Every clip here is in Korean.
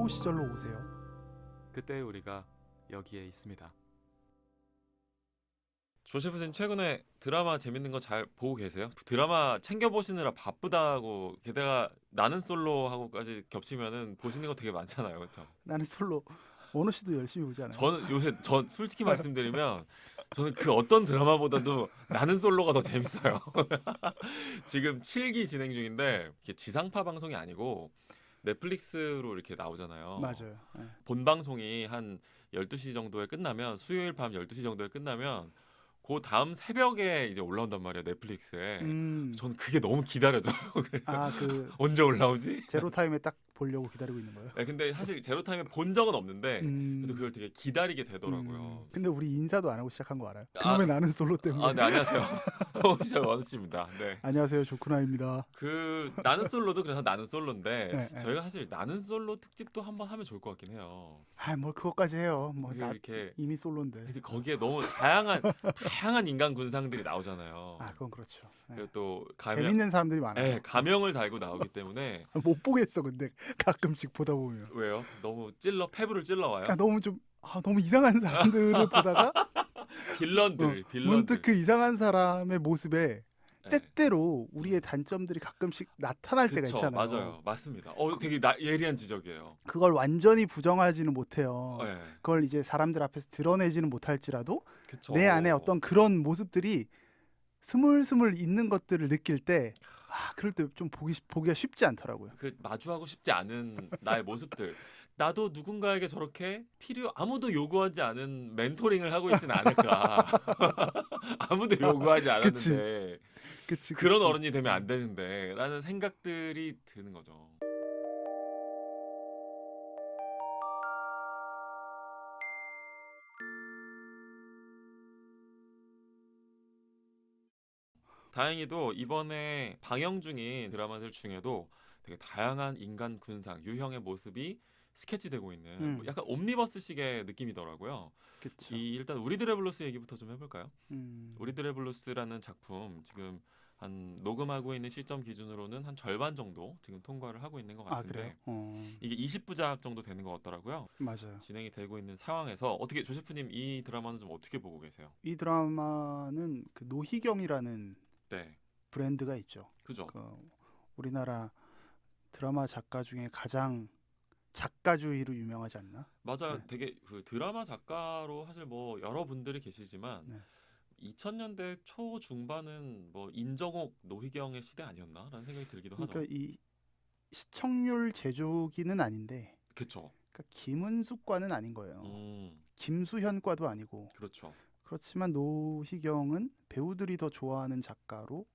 학부 시절로 오세요. 그때 우리가 여기에 있습니다. 조세프님 최근에 드라마 재밌는 거 잘 보고 계세요? 드라마 챙겨 보시느라 바쁘다고 게다가 나는 솔로하고까지 겹치면은 보시는 거 되게 많잖아요, 그렇죠? 나는 솔로. 원호 씨도 열심히 보지 않아요? 저는 요새 솔직히 말씀드리면 저는 그 어떤 드라마보다도 나는 솔로가 더 재밌어요. 지금 7기 진행 중인데 이게 지상파 방송이 아니고 넷플릭스로 이렇게 나오잖아요. 맞아요. 네. 본 방송이 한 12시 정도에 끝나면 수요일 밤 12시 정도에 끝나면 그 다음 새벽에 이제 올라온단 말이에요, 넷플릭스에. 저는 그게 너무 기다려져요. 아, 그 언제 올라오지? 제로 타임에 딱 보려고 기다리고 있는 거예요. 네, 근데 사실 제로타임에 본 적은 없는데 그래도 그걸 되게 기다리게 되더라고요. 근데 우리 인사도 안 하고 시작한 거 알아요? 아, 그놈의 나는 솔로 때문에. 아, 네, 안녕하세요. 시작 원수입니다. 네. 안녕하세요, 조쿠나입니다. 그 나는 솔로도 그래서 나는 솔로인데 네, 네. 저희가 사실 나는 솔로 특집도 한번 하면 좋을 것 같긴 해요. 아, 뭘 그것까지 해요. 뭐 나 이렇게 이미 솔로인데. 근데 거기에 너무 다양한 인간 군상들이 나오잖아요. 아, 그건 그렇죠. 네. 그리고 또 가명, 재밌는 사람들이 많아요. 네, 가명을 달고 나오기 때문에 못 보겠어, 근데 가끔씩 보다 보면. 왜요? 너무 패브를 찔러 와요. 아, 너무 이상한 사람들을 보다가 빌런들. 문득 그 이상한 사람의 모습에 네. 때때로 우리의 단점들이 가끔씩 나타날 때가 그쵸, 있잖아요. 맞아요, 맞습니다. 되게 예리한 지적이에요. 그걸 완전히 부정하지는 못해요. 네, 그걸 이제 사람들 앞에서 드러내지는 못할지라도 그쵸. 내 안에 어떤 그런 모습들이 스물스물 있는 것들을 느낄 때, 그럴 때 좀 보기가 쉽지 않더라고요. 그 마주하고 싶지 않은 나의 모습들. 나도 누군가에게 저렇게 아무도 요구하지 않은 멘토링을 하고 있진 않을까. 아무도 요구하지 않았는데 그치. 그런 어른이 되면 안 되는데 라는 생각들이 드는 거죠. 다행히도 이번에 방영 중인 드라마들 중에도 되게 다양한 인간 군상, 유형의 모습이 스케치되고 있는 뭐 약간 옴니버스식의 느낌이더라고요. 그쵸. 일단 우리들의 블루스 얘기부터 좀 해볼까요? 음. 우리들의 블루스라는 작품 지금 한 녹음하고 있는 시점 기준으로는 한 절반 정도 지금 통과를 하고 있는 것 같은데 그래요? 이게 20부작 정도 되는 것 같더라고요. 맞아요. 진행이 되고 있는 상황에서 어떻게 조세프님 이 드라마는 좀 어떻게 보고 계세요? 이 드라마는 그 노희경이라는 네, 브랜드가 있죠. 그죠? 그 우리나라 드라마 작가 중에 가장 작가주의로 유명하지 않나? 맞아요. 네. 되게 그 드라마 작가로 사실 뭐 여러분들이 계시지만 네. 2000년대 초 중반은 뭐 인정옥, 노희경의 시대 아니었나라는 생각이 들기도 그러니까 하죠. 이 시청률 제조기는 아닌데, 그렇죠. 그러니까 김은숙과는 아닌 거예요. 음, 김수현과도 아니고. 그렇죠. 그렇지만 노희경은 배우들이 더 좋아하는 작가로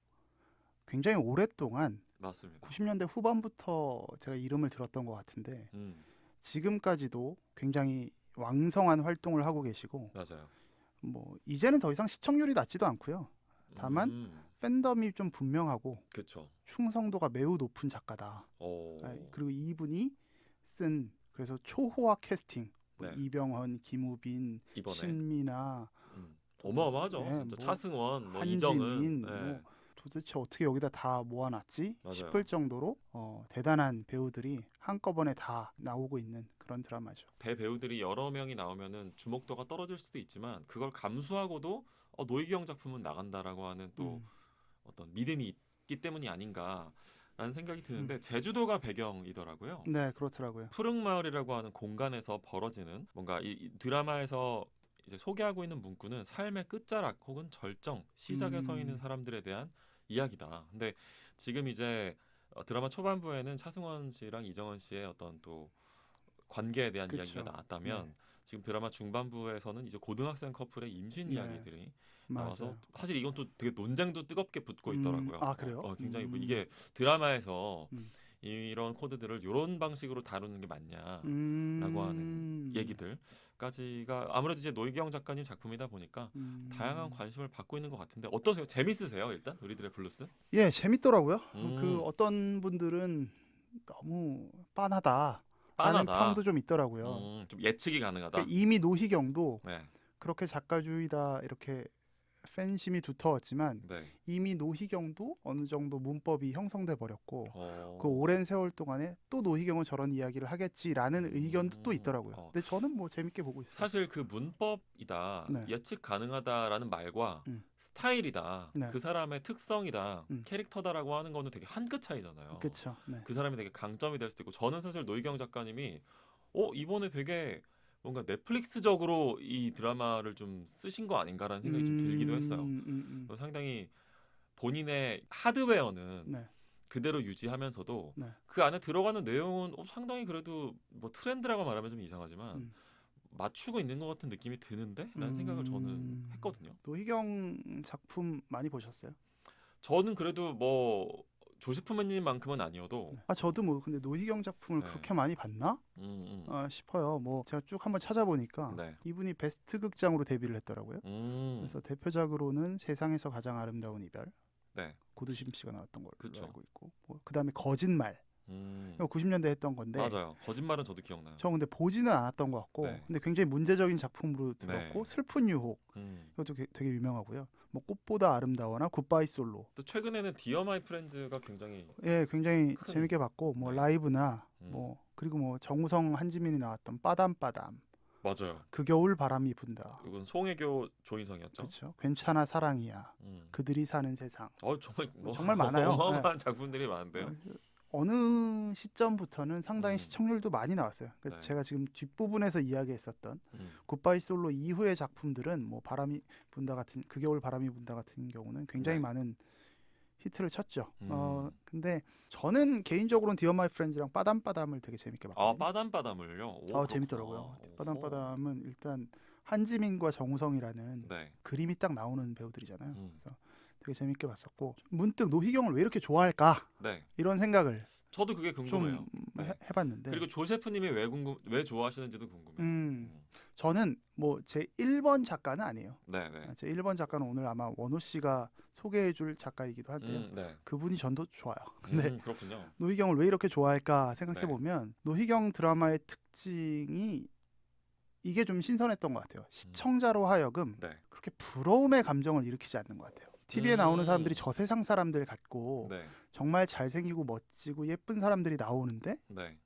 굉장히 오랫동안 맞습니다. 90년대 후반부터 제가 이름을 들었던 것 같은데 지금까지도 굉장히 왕성한 활동을 하고 계시고, 맞아요. 뭐 이제는 더 이상 시청률이 낮지도 않고요. 다만 팬덤이 좀 분명하고 그렇죠. 충성도가 매우 높은 작가다. 그리고 이분이 쓴 그래서 초호화 캐스팅, 뭐 네. 이병헌, 김우빈, 이번에 신미나 어마어마하죠. 네, 진짜 뭐 차승원, 뭐 한지민, 이정은. 뭐 네. 도대체 어떻게 여기다 다 모아놨지 맞아요. 싶을 정도로 대단한 배우들이 한꺼번에 다 나오고 있는 그런 드라마죠. 대배우들이 여러 명이 나오면은 주목도가 떨어질 수도 있지만 그걸 감수하고도 노희경 작품은 나간다라고 하는 또 어떤 믿음이 있기 때문이 아닌가라는 생각이 드는데 제주도가 배경이더라고요. 네, 그렇더라고요. 푸릉마을이라고 하는 공간에서 벌어지는 뭔가 이 드라마에서 이제 소개하고 있는 문구는 삶의 끝자락 혹은 절정, 시작에 서 있는 사람들에 대한 이야기다. 근데 지금 이제 드라마 초반부에는 차승원 씨랑 이정은 씨의 어떤 또 관계에 대한 그쵸. 이야기가 나왔다면 네. 지금 드라마 중반부에서는 이제 고등학생 커플의 임신 네. 이야기들이 나와서 맞아요. 사실 이건 또 되게 논쟁도 뜨겁게 붙고 있더라고요. 그래요? 굉장히 뭐 이게 드라마에서 이런 코드들을 이런 방식으로 다루는 게 맞냐라고 하는 얘기들까지가 아무래도 이제 노희경 작가님 작품이다 보니까 다양한 관심을 받고 있는 것 같은데 어떠세요? 재밌으세요? 일단 우리들의 블루스? 예, 재밌더라고요. 그 어떤 분들은 너무 빤하다 라는 평도 좀 있더라고요. 좀 예측이 가능하다. 그러니까 이미 노희경도 네. 그렇게 작가주의다 이렇게 팬심이 두터웠지만 네. 이미 노희경도 어느 정도 문법이 형성돼 버렸고 어. 그 오랜 세월 동안에 또 노희경은 저런 이야기를 하겠지라는 의견도 또 있더라고요. 어. 근데 저는 뭐 재밌게 보고 있어요. 사실 그 문법이다, 네. 예측 가능하다라는 말과 스타일이다, 네. 그 사람의 특성이다, 음. 캐릭터다라고 하는 거는 되게 한 끗 차이잖아요. 그렇죠. 네. 그 사람이 되게 강점이 될 수도 있고, 저는 사실 노희경 작가님이 이번에 되게 뭔가 넷플릭스적으로 이 드라마를 좀 쓰신 거 아닌가라는 생각이 좀 들기도 했어요. 상당히 본인의 하드웨어는 네. 그대로 유지하면서도 네. 그 안에 들어가는 내용은 상당히 그래도 뭐 트렌드라고 말하면 좀 이상하지만 맞추고 있는 것 같은 느낌이 드는데? 라는 생각을 저는 했거든요. 노희경 작품 많이 보셨어요? 저는 그래도 뭐 조세프맨님만큼은 아니어도 저도 뭐 근데 노희경 작품을 네. 그렇게 많이 봤나? 싶어요. 뭐 제가 쭉 한번 찾아보니까 네. 이분이 베스트 극장으로 데뷔를 했더라고요. 음. 그래서 대표작으로는 세상에서 가장 아름다운 이별, 네. 고두심 씨가 나왔던 걸로 그쵸. 알고 있고, 뭐 그다음에 거짓말, 이거 90년대 했던 건데 맞아요. 거짓말은 저도 기억나요. 저 근데 보지는 않았던 것 같고, 네. 근데 굉장히 문제적인 작품으로 들었고, 네. 슬픈 유혹 이것도 되게 유명하고요. 뭐 꽃보다 아름다워나 굿바이 솔로, 또 최근에는 디어 마이 프렌즈가 굉장히 예, 굉장히 큰- 재밌게 봤고, 뭐 네. 라이브나 뭐 그리고 뭐 정우성 한지민이 나왔던 빠담빠담, 맞아요. 그 겨울 바람이 분다, 이건 송혜교 조인성이었죠. 그렇죠. 괜찮아 사랑이야, 그들이 사는 세상. 정말 정말 많아요. 어마어마한 작품들이 많은데요. 어느 시점부터는 상당히 음. 시청률도 많이 나왔어요. 그래서 네. 제가 지금 뒷부분에서 이야기했었던 음. 굿바이 솔로 이후의 작품들은 뭐 바람이 분다 같은 그 겨울 바람이 분다 같은 경우는 굉장히 네. 많은 히트를 쳤죠. 음. 근데 저는 개인적으로는 디어 마이 프렌즈랑 빠담빠담을 되게 재밌게 봤거든요. 빠담빠담을요. 오, 그렇구나. 재밌더라고요. 오. 빠담빠담은 일단 한지민과 정우성이라는 네. 그림이 딱 나오는 배우들이잖아요. 음. 그래서 되게 재밌게 봤었고, 문득 노희경을 왜 이렇게 좋아할까 네. 이런 생각을 저도 그게 궁금해요. 좀 네. 해봤는데, 그리고 조세프님이 왜 좋아하시는지도 궁금해요. 저는 뭐 제 1번 작가는 아니에요. 네, 네. 제 1번 작가는 오늘 아마 원호 씨가 소개해줄 작가이기도 한데요. 네. 그분이 전도 좋아요. 근데 그렇군요. 노희경을 왜 이렇게 좋아할까 생각해보면 노희경 드라마의 특징이 이게 좀 신선했던 것 같아요. 시청자로 하여금 네. 그렇게 부러움의 감정을 일으키지 않는 것 같아요. TV에 나오는 사람들이 저 세상 사람들 같고 네. 정말 잘생기고 멋지고 예쁜 사람들이 나오는데 네.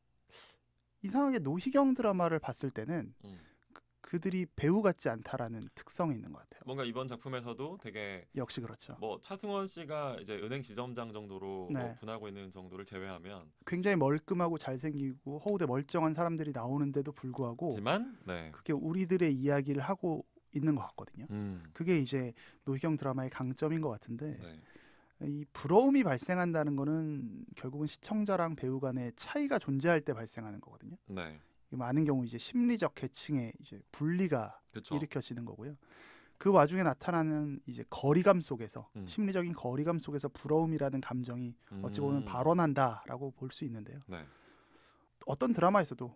이상하게 노희경 드라마를 봤을 때는 그들이 배우 같지 않다라는 특성이 있는 것 같아요. 뭔가 이번 작품에서도 되게 역시 그렇죠. 뭐 차승원 씨가 이제 은행 지점장 정도로 네. 뭐 분하고 있는 정도를 제외하면 굉장히 멀끔하고 잘생기고 허우대 멀쩡한 사람들이 나오는데도 불구하고 하지만 네. 그게 우리들의 이야기를 하고 있는 것 같거든요. 그게 이제 노희경 드라마의 강점인 것 같은데, 네. 이 부러움이 발생한다는 거는 결국은 시청자랑 배우 간의 차이가 존재할 때 발생하는 거거든요. 네. 많은 경우 이제 심리적 계층의 이제 분리가 그쵸. 일으켜지는 거고요. 그 와중에 나타나는 이제 거리감 속에서 심리적인 거리감 속에서 부러움이라는 감정이 어찌 보면 발원한다라고 볼 수 있는데요. 네. 어떤 드라마에서도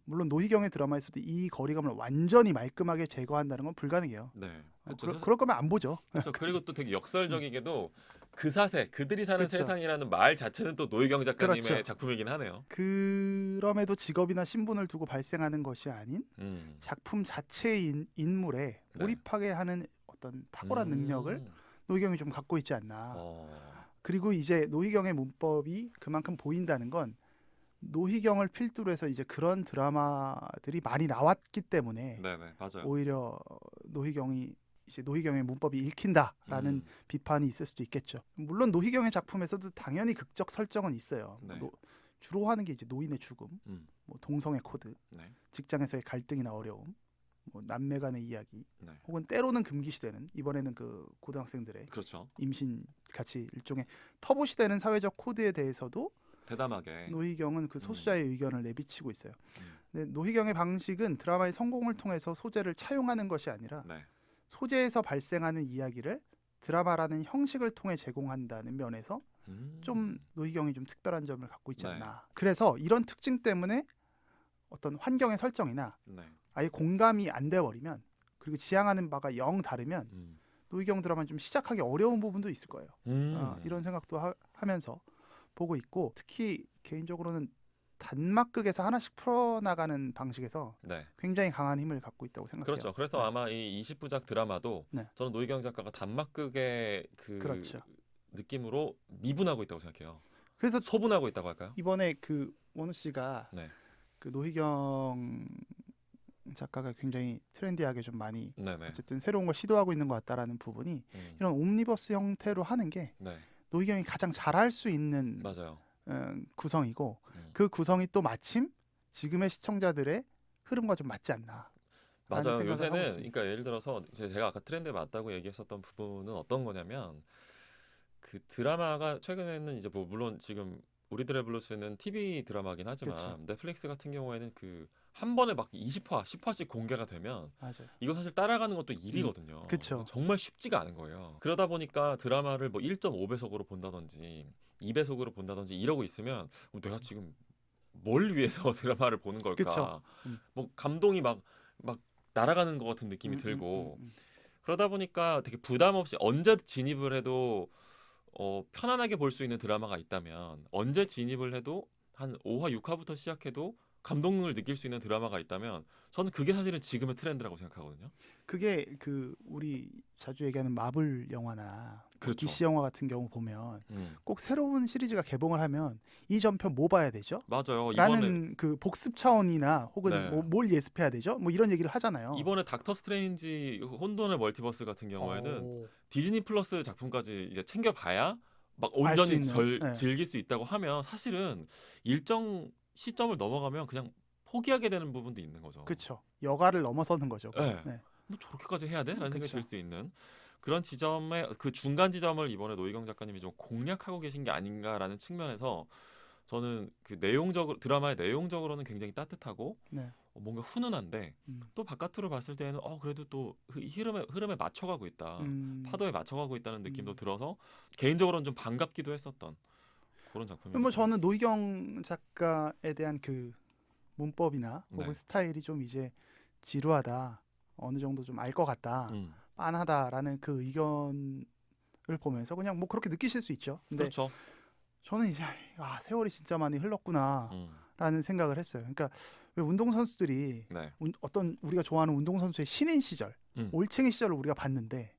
물론 노희경의 드라마에서도 이 거리감을 완전히 말끔하게 제거한다는 건 불가능해요. 네. 그쵸. 그럴 거면 안 보죠. 그렇죠. 그리고 또 되게 역설적이게도 그 사세, 그들이 사는 그쵸. 세상이라는 말 자체는 또 노희경 작가님의 그렇죠. 작품이긴 하네요. 그럼에도 직업이나 신분을 두고 발생하는 것이 아닌 작품 자체의 인물에 네. 몰입하게 하는 어떤 탁월한 능력을 노희경이 좀 갖고 있지 않나. 그리고 이제 노희경의 문법이 그만큼 보인다는 건 노희경을 필두로 해서 이제 그런 드라마들이 많이 나왔기 때문에 네네, 맞아요. 오히려 노희경의 문법이 읽힌다라는 비판이 있을 수도 있겠죠. 물론 노희경의 작품에서도 당연히 극적 설정은 있어요. 네. 주로 하는 게 이제 노인의 죽음, 뭐 동성애 코드, 네. 직장에서의 갈등이나 어려움, 뭐 남매 간의 이야기, 네. 혹은 때로는 금기시되는, 이번에는 그 고등학생들의 그렇죠. 임신 같이 일종의 터부시되는 사회적 코드에 대해서도 대담하게. 노희경은 그 소수자의 의견을 내비치고 있어요. 근데 노희경의 방식은 드라마의 성공을 통해서 소재를 차용하는 것이 아니라 네. 소재에서 발생하는 이야기를 드라마라는 형식을 통해 제공한다는 면에서 좀 노희경이 좀 특별한 점을 갖고 있지 네. 않나. 그래서 이런 특징 때문에 어떤 환경의 설정이나 네. 아예 공감이 안 돼버리면, 그리고 지향하는 바가 영 다르면 노희경 드라마는 좀 시작하기 어려운 부분도 있을 거예요. 이런 생각도 하면서 보고 있고, 특히 개인적으로는 단막극에서 하나씩 풀어나가는 방식에서 네. 굉장히 강한 힘을 갖고 있다고 생각해요. 그렇죠. 그래서 네. 아마 이 20부작 드라마도 네. 저는 노희경 작가가 단막극의 그 그렇죠. 느낌으로 미분하고 있다고 생각해요. 그래서 소분하고 있다고 할까요? 이번에 그 원우 씨가 네. 그 노희경 작가가 굉장히 트렌디하게 좀 많이 네네. 어쨌든 새로운 걸 시도하고 있는 것 같다라는 부분이 이런 옴니버스 형태로 하는 게 네. 노희경이 가장 잘할 수 있는 맞아요. 구성이고 그 구성이 또 마침 지금의 시청자들의 흐름과 좀 맞지 않나. 맞아요. 요새는 그러니까 예를 들어서 제가 아까 트렌드에 맞다고 얘기했었던 부분은 어떤 거냐면 그 드라마가 최근에는 이제 뭐 물론 지금 우리들의 블루스는 TV 드라마긴 하지만 그쵸. 넷플릭스 같은 경우에는 그 한 번에 막 20화, 10화씩 공개가 되면 맞아요. 이거 사실 따라가는 것도 일이거든요. 그쵸. 정말 쉽지가 않은 거예요. 그러다 보니까 드라마를 뭐 1.5배속으로 본다든지 2배속으로 본다든지 이러고 있으면 내가 지금 뭘 위해서 드라마를 보는 걸까? 그쵸. 뭐 감동이 막 날아가는 것 같은 느낌이 들고 그러다 보니까 되게 부담 없이 언제 진입을 해도 편안하게 볼 수 있는 드라마가 있다면 언제 진입을 해도 한 5화, 6화부터 시작해도 감동을 느낄 수 있는 드라마가 있다면 저는 그게 사실은 지금의 트렌드라고 생각하거든요. 그게 그 우리 자주 얘기하는 마블 영화나 그렇죠. DC 영화 같은 경우 보면 꼭 새로운 시리즈가 개봉을 하면 이 전편 뭐 봐야 되죠? 맞아요. 라는 그 복습 차원이나 혹은 네. 뭘 예습해야 되죠? 뭐 이런 얘기를 하잖아요. 이번에 닥터 스트레인지 혼돈의 멀티버스 같은 경우에는 디즈니 플러스 작품까지 이제 챙겨봐야 막 온전히 즐길 수 있다고 하면 사실은 일정 시점을 넘어가면 그냥 포기하게 되는 부분도 있는 거죠. 그렇죠. 여가를 넘어서는 거죠. 네. 네. 뭐 저렇게까지 해야 돼? 라는 그쵸. 생각이 들 수 있는 그런 지점에 그 중간 지점을 이번에 노희경 작가님이 좀 공략하고 계신 게 아닌가라는 측면에서 저는 그 내용적으로 드라마의 내용적으로는 굉장히 따뜻하고 네. 뭔가 훈훈한데 또 바깥으로 봤을 때는 그래도 또 흐름에 맞춰가고 있다. 파도에 맞춰가고 있다는 느낌도 들어서 개인적으로는 좀 반갑기도 했었던 그런 작품입니다. 뭐 저는 노희경 작가에 대한 그 문법이나 혹은 네. 스타일이 좀 이제 지루하다. 어느 정도 좀 알 것 같다. 빤하다라는 그 의견을 보면서 그냥 뭐 그렇게 느끼실 수 있죠. 근데 그렇죠. 저는 이제 세월이 진짜 많이 흘렀구나라는 생각을 했어요. 그러니까 왜 운동 선수들이 네. 어떤 우리가 좋아하는 운동 선수의 신인 시절, 올챙이 시절을 우리가 봤는데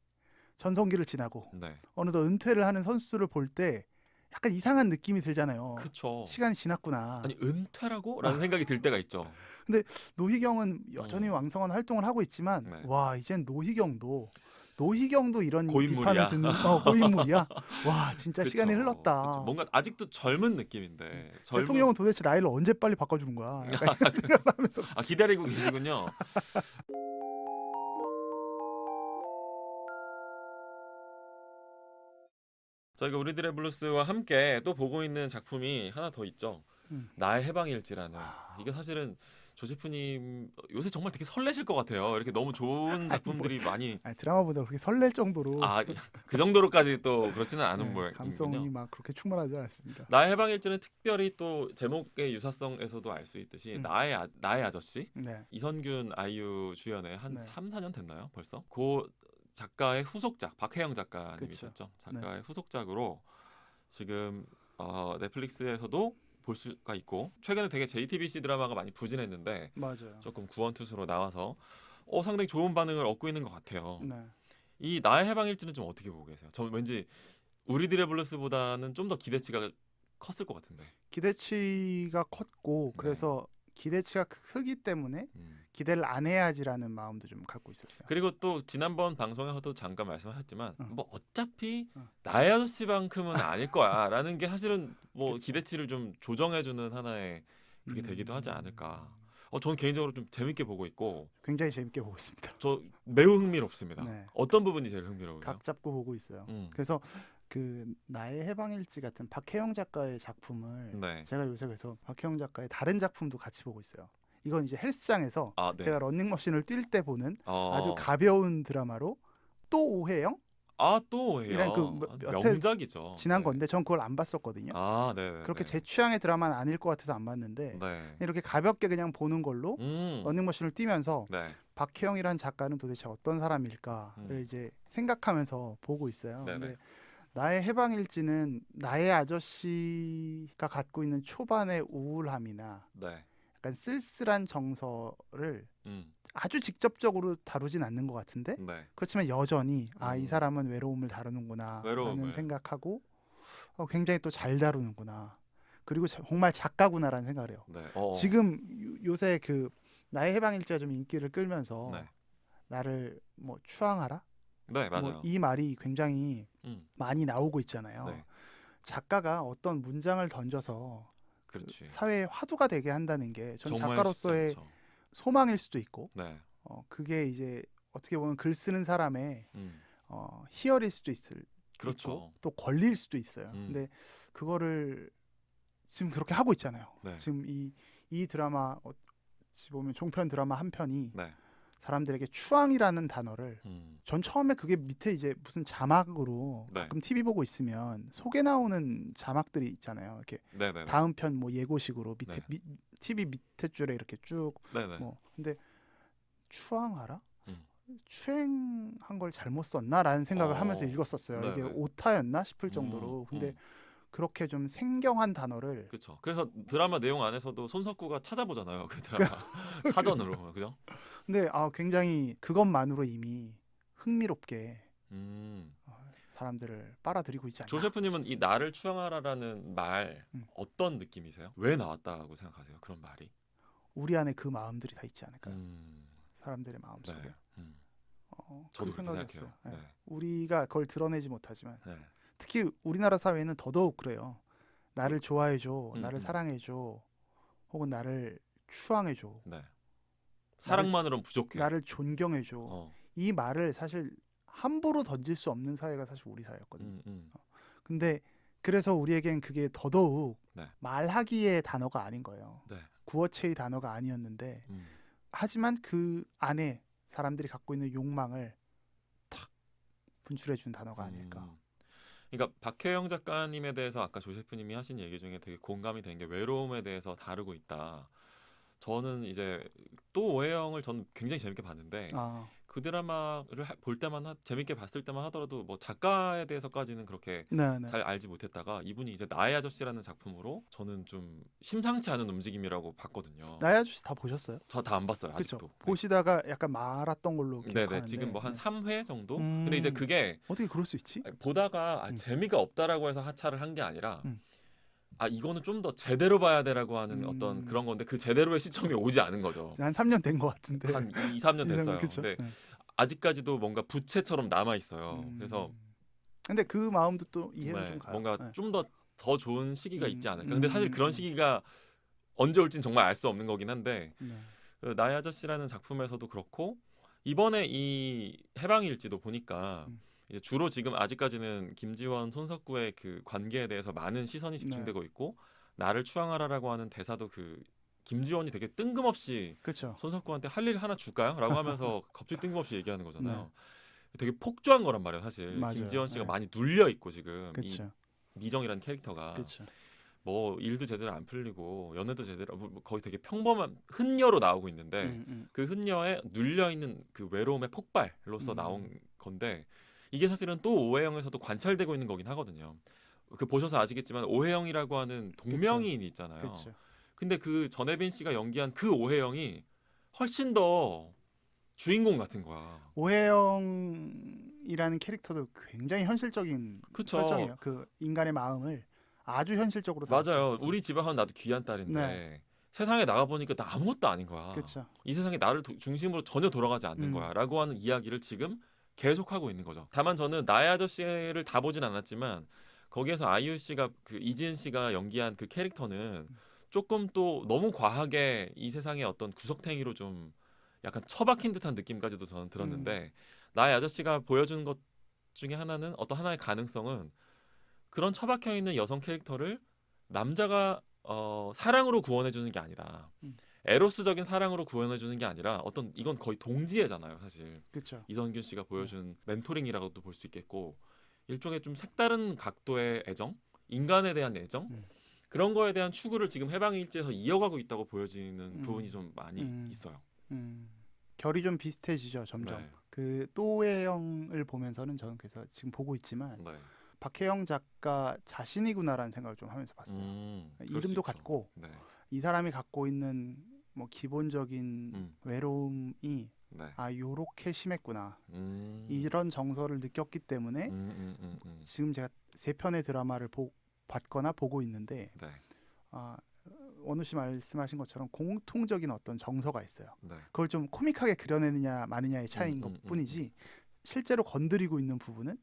전성기를 지나고 네. 어느덧 은퇴를 하는 선수들을 볼 때 약간 이상한 느낌이 들잖아요. 그렇죠. 시간이 지났구나. 아니 은퇴라고? 라는 생각이 들 때가 있죠. 근데 노희경은 여전히 왕성한 활동을 하고 있지만 네. 와 이젠 노희경도 이런 고인물이야. 비판을 듣는 고인물이야. 와 진짜 그쵸. 시간이 흘렀다. 그쵸. 뭔가 아직도 젊은 느낌인데 대통령은 도대체 나이를 언제 빨리 바꿔주는 거야? 약간 이런 생각을 하면서 기다리고 계시군요. 저희가 우리들의 블루스와 함께 또 보고 있는 작품이 하나 더 있죠. 나의 해방일지라는. 이게 사실은 조세프님 요새 정말 되게 설레실 것 같아요. 이렇게 너무 좋은 작품들이 많이 드라마보다 그렇게 설렐 정도로 그 정도로까지 또 그렇지는 않은 네, 모양이군요. 감성이 막 그렇게 충만하지 않습니다. 나의 해방일지는 특별히 또 제목의 유사성에서도 알 수 있듯이 나의 아저씨 네. 이선균 아이유 주연의 한 네. 3, 4년 됐나요? 벌써? 그 작가의 후속작 박혜영 작가님이셨죠. 작가의 네. 후속작으로 지금 넷플릭스에서도 볼 수가 있고 최근에 되게 JTBC 드라마가 많이 부진했는데 맞아요. 조금 구원투수로 나와서 상당히 좋은 반응을 얻고 있는 것 같아요. 네. 이 나의 해방일지는 좀 어떻게 보고 계세요? 저 왠지 우리들의 블루스보다는 좀 더 기대치가 컸을 것 같은데. 기대치가 컸고 그래서 기대치가 크기 때문에 기대를 안 해야지라는 마음도 좀 갖고 있었어요. 그리고 또 지난번 방송에서도 잠깐 말씀하셨지만 뭐 어차피 나의 아저씨만큼은 아닐 거야라는 게 사실은 뭐 그쵸. 기대치를 좀 조정해주는 하나의 그게 되기도 하지 않을까. 저는 개인적으로 좀 재밌게 보고 있고 굉장히 재밌게 보고 있습니다. 저 매우 흥미롭습니다. 네. 어떤 부분이 제일 흥미로워요? 각 잡고 보고 있어요. 음. 그래서 그 나의 해방일지 같은 박혜영 작가의 작품을 네. 제가 요새 그래서 박혜영 작가의 다른 작품도 같이 보고 있어요. 이건 이제 헬스장에서 네. 제가 러닝머신을 뛸 때 보는 아주 어. 가벼운 드라마로 또 오해영? 또 해요. 이란 그 몇 회 명작이죠. 지난 네. 건데 전 그걸 안 봤었거든요. 네. 그렇게 네. 제 취향의 드라마는 아닐 것 같아서 안 봤는데 네. 이렇게 가볍게 그냥 보는 걸로 러닝머신을 뛰면서 네. 박혜영이라는 작가는 도대체 어떤 사람일까를 이제 생각하면서 보고 있어요. 네네. 근데 나의 해방일지는 나의 아저씨가 갖고 있는 초반의 우울함이나 네. 약간 쓸쓸한 정서를 음. 아주 직접적으로 다루진 않는 것 같은데 네. 그렇지만 여전히 이 음. 사람은 외로움을 다루는구나 라는 외로움을. 생각하고 굉장히 또 잘 다루는구나. 그리고 정말 작가구나라는 생각을 해요. 네. 지금 요새 그 나의 해방일지가 좀 인기를 끌면서 네. 나를 뭐 추앙하라? 네, 뭐 맞아요. 이 말이 굉장히 음. 많이 나오고 있잖아요. 네. 작가가 어떤 문장을 던져서 그 그렇지. 사회의 화두가 되게 한다는 게 전 정말 작가로서의 쉽지 않죠. 소망일 수도 있고 네. 그게 이제 어떻게 보면 글 쓰는 사람의 음. 희열일 수도 있고 그렇죠. 또 권리일 수도 있어요. 음. 근데 그거를 지금 그렇게 하고 있잖아요. 네. 지금 이 드라마 어찌 보면 종편 드라마 한 편이 네. 사람들에게 추앙이라는 단어를 전 처음에 그게 밑에 이제 무슨 자막으로 네. 가끔 TV 보고 있으면 속에 나오는 자막들이 있잖아요. 이렇게 네네. 다음 편 뭐 예고식으로 밑에 네. TV 밑에 줄에 이렇게 쭉 네네. 뭐 근데 추앙하라? 음. 추행한 걸 잘못 썼나라는 생각을 하면서 읽었었어요. 이게 네네. 오타였나 싶을 정도로. 근데 그렇게 좀 생경한 단어를 그렇죠. 그래서 드라마 내용 안에서도 손석구가 찾아보잖아요. 그 드라마 사전으로. 그죠? 근데 굉장히 그것만으로 이미 흥미롭게 음. 사람들을 빨아들이고 있지 않나. 조 셰프님은 이 나를 추앙하라라는 말 어떤 느낌이세요? 왜 나왔다고 생각하세요? 그런 말이? 우리 안에 그 마음들이 다 있지 않을까요? 음. 사람들의 마음 속에. 네. 그 저도 그렇게 생각이었어요. 생각해요. 네. 네. 우리가 그걸 드러내지 못하지만 네. 특히 우리나라 사회는 더더욱 그래요. 나를 좋아해줘, 나를 음. 사랑해줘, 혹은 나를 추앙해줘, 네. 사랑만으로는 부족해. 나를 존경해줘. 이 말을 사실 함부로 던질 수 없는 사회가 사실 우리 사회였거든요. 근데 그래서 우리에겐 그게 더더욱 네. 말하기의 단어가 아닌 거예요. 네. 구어체의 단어가 아니었는데 하지만 그 안에 사람들이 갖고 있는 욕망을 탁 분출해준 단어가 아닐까. 그러니까 박혜영 작가님에 대해서 아까 조 셰프님이 하신 얘기 중에 되게 공감이 되는 게 외로움에 대해서 다루고 있다. 저는 이제 또 오해영을 저는 굉장히 재밌게 봤는데 그 드라마를 볼 때만 재밌게 봤을 때만 하더라도 뭐 작가에 대해서까지는 그렇게 잘 알지 못했다가 이분이 이제 나의 아저씨라는 작품으로 저는 좀 심상치 않은 움직임이라고 봤거든요. 나의 아저씨 다 보셨어요? 저 다 안 봤어요. 그쵸? 아직도. 보시다가 약간 말았던 걸로 기억하는데. 네네. 지금 뭐 한 3회 정도? 근데 이제 그게 어떻게 그럴 수 있지? 보다가 재미가 없다라고 해서 하차를 한 게 아니라 이거는 좀 더 제대로 봐야 되라고 하는 어떤 그런 건데 그 제대로의 시점이 오지 않은 거죠. 한 3년 된 것 같은데. 한 2, 3년 됐어요. 그쵸? 근데 아직까지도 뭔가 부채처럼 남아 있어요. 그래서 근데 그 마음도 또 이해는 좀 가요. 뭔가 좀 더 좋은 시기가 있지 않을까. 근데 사실 그런 시기가 언제 올지는 정말 알 수 없는 거긴 한데 그 나의 아저씨라는 작품에서도 그렇고 이번에 이 해방일지도 보니까 이제 주로 지금 아직까지는 김지원, 손석구의 그 관계에 대해서 많은 시선이 집중되고 있고 나를 추앙하라라고 하는 대사도 그 김지원이 되게 뜬금없이 그쵸. 손석구한테 할 일 하나 줄까요? 라고 하면서 갑자기 뜬금없이 얘기하는 거잖아요. 되게 폭주한 거란 말이에요. 사실 맞아요. 김지원 씨가 많이 눌려 있고 지금 그쵸. 이 미정이라는 캐릭터가 그쵸. 뭐 일도 제대로 안 풀리고 연애도 제대로 뭐 거의 되게 평범한 흔녀로 나오고 있는데 그 흔녀에 눌려 있는 그 외로움의 폭발로서 나온 건데 이게 사실은 또 오해영에서도 관찰되고 있는 거긴 하거든요. 그 보셔서 아시겠지만 오해영이라고 하는 동명이인이 있잖아요. 그쵸. 근데 그 전혜빈 씨가 연기한 그 오해영이 훨씬 더 주인공 같은 거야. 오해영이라는 캐릭터도 굉장히 현실적인 그쵸. 설정이에요. 그 인간의 마음을 아주 현실적으로 맞아요. 다뤘죠. 우리 집에 한 나도 귀한 딸인데 세상에 나가 보니까 나 아무것도 아닌 거야. 그쵸. 이 세상에 나를 중심으로 전혀 돌아가지 않는 거야라고 하는 이야기를 지금 계속하고 있는 거죠. 다만 저는 나의 아저씨를 다 보진 않았지만 거기에서 아이유 씨가 그 이지은 씨가 연기한 그 캐릭터는 조금 또 너무 과하게 이 세상의 어떤 구석탱이로 좀 약간 처박힌 듯한 느낌까지도 저는 들었는데 나의 아저씨가 보여주는 것 중에 하나는 어떤 하나의 가능성은 그런 처박혀 있는 여성 캐릭터를 남자가 사랑으로 구원해 주는 게 아니라 에로스적인 사랑으로 구원해 주는 게 아니라 어떤 이건 거의 동지애잖아요, 사실. 그쵸. 이선균 씨가 보여준 멘토링이라고도 볼 수 있겠고 일종의 좀 색다른 각도의 애정, 인간에 대한 애정 그런 거에 대한 추구를 지금 해방일지에서 이어가고 있다고 보여지는 부분이 좀 많이 있어요. 결이 좀 비슷해지죠, 점점. 네. 그 또해영을 보면서는 저는 그래서 지금 보고 있지만 네. 박혜영 작가 자신이구나라는 생각을 좀 하면서 봤어요. 그럴 수 이름도 있죠. 같고 네. 이 사람이 갖고 있는 뭐 기본적인 음. 외로움이 네. 요렇게 심했구나. 음. 이런 정서를 느꼈기 때문에 지금 제가 3편의 드라마를 봤거나 보고 있는데 네. 원우 씨 말씀하신 것처럼 공통적인 어떤 정서가 있어요. 네. 그걸 좀 코믹하게 그려내느냐 마느냐의 차이인 것뿐이지 실제로 건드리고 있는 부분은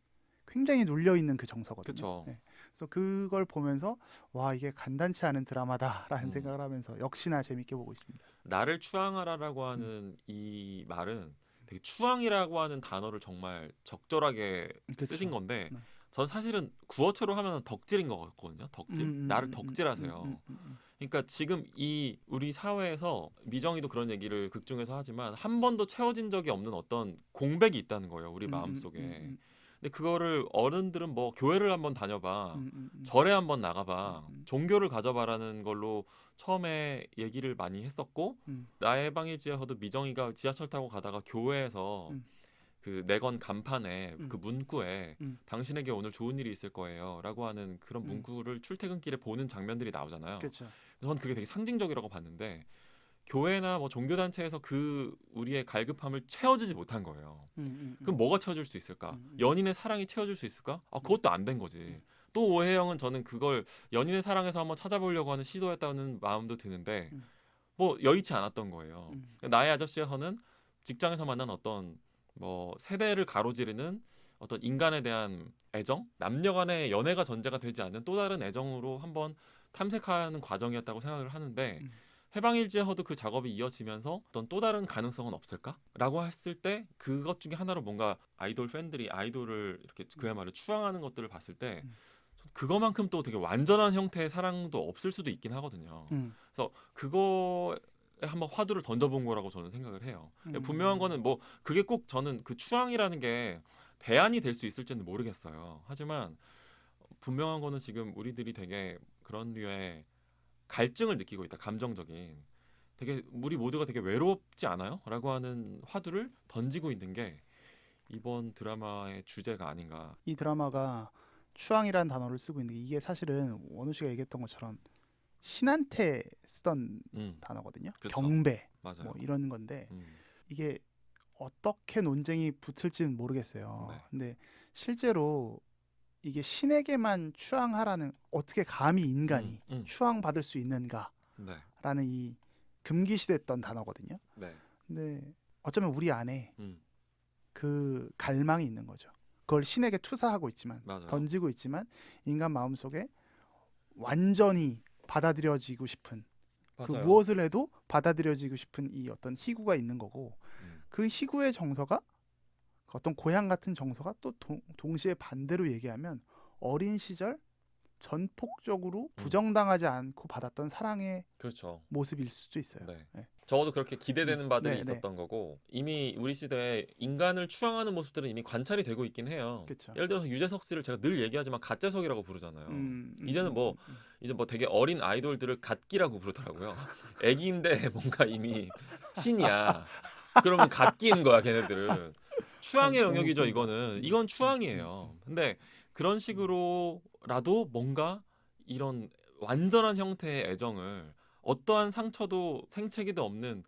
굉장히 눌려 있는 그 정서거든요. 그쵸. 네. 그래서 그걸 보면서 와 이게 간단치 않은 드라마다라는 생각을 하면서 역시나 재밌게 보고 있습니다. 나를 추앙하라라고 하는 이 말은 되게 추앙이라고 하는 단어를 정말 적절하게 그쵸. 쓰신 건데 네. 전 사실은 구어체로 하면 덕질인 것 같거든요. 덕질. 나를 덕질하세요. 그러니까 지금 이 우리 사회에서 미정이도 그런 얘기를 극중에서 하지만 한 번도 채워진 적이 없는 어떤 공백이 있다는 거예요. 우리 마음속에. 근데 그거를 어른들은 뭐 교회를 한번 다녀봐, 절에 한번 나가봐, 종교를 가져봐라는 걸로 처음에 얘기를 많이 했었고 나의 방일지에서도 미정이가 지하철 타고 가다가 교회에서 그 내건 간판에 그 문구에 당신에게 오늘 좋은 일이 있을 거예요라고 하는 그런 문구를 출퇴근길에 보는 장면들이 나오잖아요. 그렇죠. 저는 그게 되게 상징적이라고 봤는데 교회나 뭐 종교단체에서 그 우리의 갈급함을 채워주지 못한 거예요. 그럼 뭐가 채워줄 수 있을까? 연인의 사랑이 채워줄 수 있을까? 그것도 안 된 거지. 또 오해영은 저는 그걸 연인의 사랑에서 한번 찾아보려고 하는 시도였다는 마음도 드는데 뭐 여의치 않았던 거예요. 나의 아저씨에서는 직장에서 만난 어떤 뭐 세대를 가로지르는 어떤 인간에 대한 애정, 남녀간의 연애가 전제가 되지 않는 또 다른 애정으로 한번 탐색하는 과정이었다고 생각을 하는데 해방일지에서도 그 작업이 이어지면서 어떤 또 다른 가능성은 없을까?라고 했을 때 그것 중에 하나로 뭔가 아이돌 팬들이 아이돌을 이렇게 그야말로 추앙하는 것들을 봤을 때 그거만큼 또 되게 완전한 형태의 사랑도 없을 수도 있긴 하거든요. 그래서 그거에 한번 화두를 던져본 거라고 저는 생각을 해요. 분명한 거는 뭐 그게 꼭 저는 그 추앙이라는 게 대안이 될 수 있을지는 모르겠어요. 하지만 분명한 거는 지금 우리들이 되게 그런 류의 갈증을 느끼고 있다. 감정적인. 되게 우리 모두가 되게 외롭지 않아요? 라고 하는 화두를 던지고 있는 게 이번 드라마의 주제가 아닌가. 이 드라마가 추앙이라는 단어를 쓰고 있는데 이게 사실은 원우 씨가 얘기했던 것처럼 신한테 쓰던 단어거든요. 그쵸. 경배 맞아요. 뭐 이런 건데 이게 어떻게 논쟁이 붙을지는 모르겠어요. 네. 근데 실제로 이게 신에게만 추앙하라는 어떻게 감히 인간이 추앙받을 수 있는가라는 네. 이 금기시됐던 단어거든요. 네. 근데 어쩌면 우리 안에 그 갈망이 있는 거죠. 그걸 신에게 투사하고 있지만 맞아요. 던지고 있지만 인간 마음속에 완전히 받아들여지고 싶은 그 맞아요. 무엇을 해도 받아들여지고 싶은 이 어떤 희구가 있는 거고 그 희구의 정서가 어떤 고향 같은 정서가 또 동시에 반대로 얘기하면 어린 시절 전폭적으로 부정당하지 않고 받았던 사랑의 그렇죠. 모습일 수도 있어요. 네. 네. 적어도 그렇게 기대되는 바들이 네, 있었던 거고 이미 우리 시대에 인간을 추앙하는 모습들은 이미 관찰이 되고 있긴 해요. 그쵸. 예를 들어서 유재석 씨를 제가 늘 얘기하지만 가짜석이라고 부르잖아요. 이제는 이제 뭐 되게 어린 아이돌들을 갓기라고 부르더라고요. 애기인데 뭔가 이미 신이야. 그러면 갓기인 거야 걔네들은. 추앙의 영역이죠 이거는. 이건 추앙이에요. 근데 그런 식으로라도 뭔가 이런 완전한 형태의 애정을 어떠한 상처도 생채기도 없는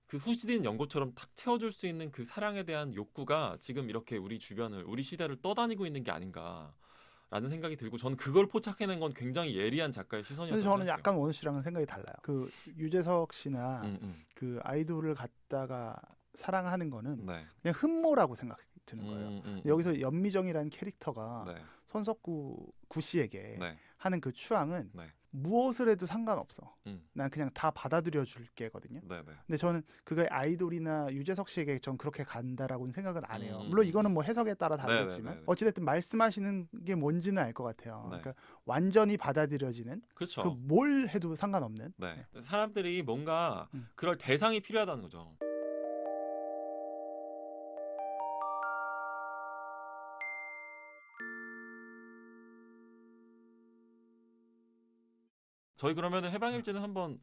그 후시딘 연고처럼 탁 채워줄 수 있는 그 사랑에 대한 욕구가 지금 이렇게 우리 주변을 우리 시대를 떠다니고 있는 게 아닌가라는 생각이 들고 저는 그걸 포착해낸 건 굉장히 예리한 작가의 시선이었다고 근데 저는 생각해요. 약간 원우 씨랑은 생각이 달라요. 그 유재석 씨나 그 아이돌을 갖다가 사랑하는 거는 네. 그냥 흠모라고 생각이 드는 거예요. 여기서 연미정이라는 캐릭터가 네. 손석구 씨에게 네. 하는 그 추앙은 네. 무엇을 해도 상관없어. 난 그냥 다 받아들여 줄게거든요. 네. 네. 근데 저는 그게 아이돌이나 유재석 씨에게 전 그렇게 간다라고는 생각은 안 해요. 물론 이거는 뭐 해석에 따라 다르겠지만 네네네네. 어찌됐든 말씀하시는 게 뭔지는 알 것 같아요. 네. 그러니까 완전히 받아들여지는 그렇죠. 그 뭘 해도 상관없는. 네. 사람들이 뭔가 그럴 대상이 필요하다는 거죠. 저희 그러면 해방일지는 한번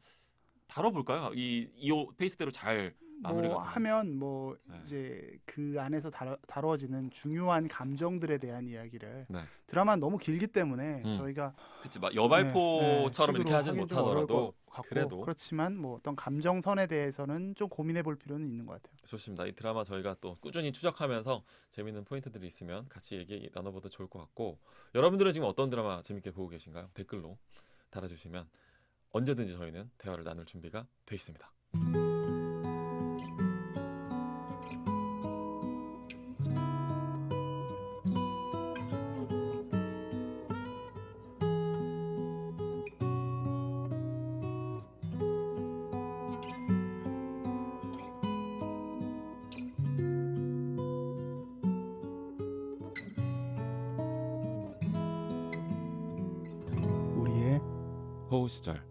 다뤄볼까요? 이 페이스대로 잘 마무리가 뭐 되나요? 하면 뭐 네. 이제 그 안에서 다뤄지는 중요한 감정들에 대한 이야기를 네. 드라마는 너무 길기 때문에 음. 저희가 그치 막 네, 여발포처럼 이렇게 식으로 하진 하긴 좀 어려울 것 못하더라도 같고 그래도 그렇지만 뭐 어떤 감정선에 대해서는 좀 고민해 볼 필요는 있는 것 같아요. 좋습니다. 이 드라마 저희가 또 꾸준히 추적하면서 재밌는 포인트들이 있으면 같이 얘기 나눠봐도 좋을 것 같고 여러분들은 지금 어떤 드라마 재밌게 보고 계신가요? 댓글로 달아주시면 언제든지 저희는 대화를 나눌 준비가 돼 있습니다. 우리의 호우 시절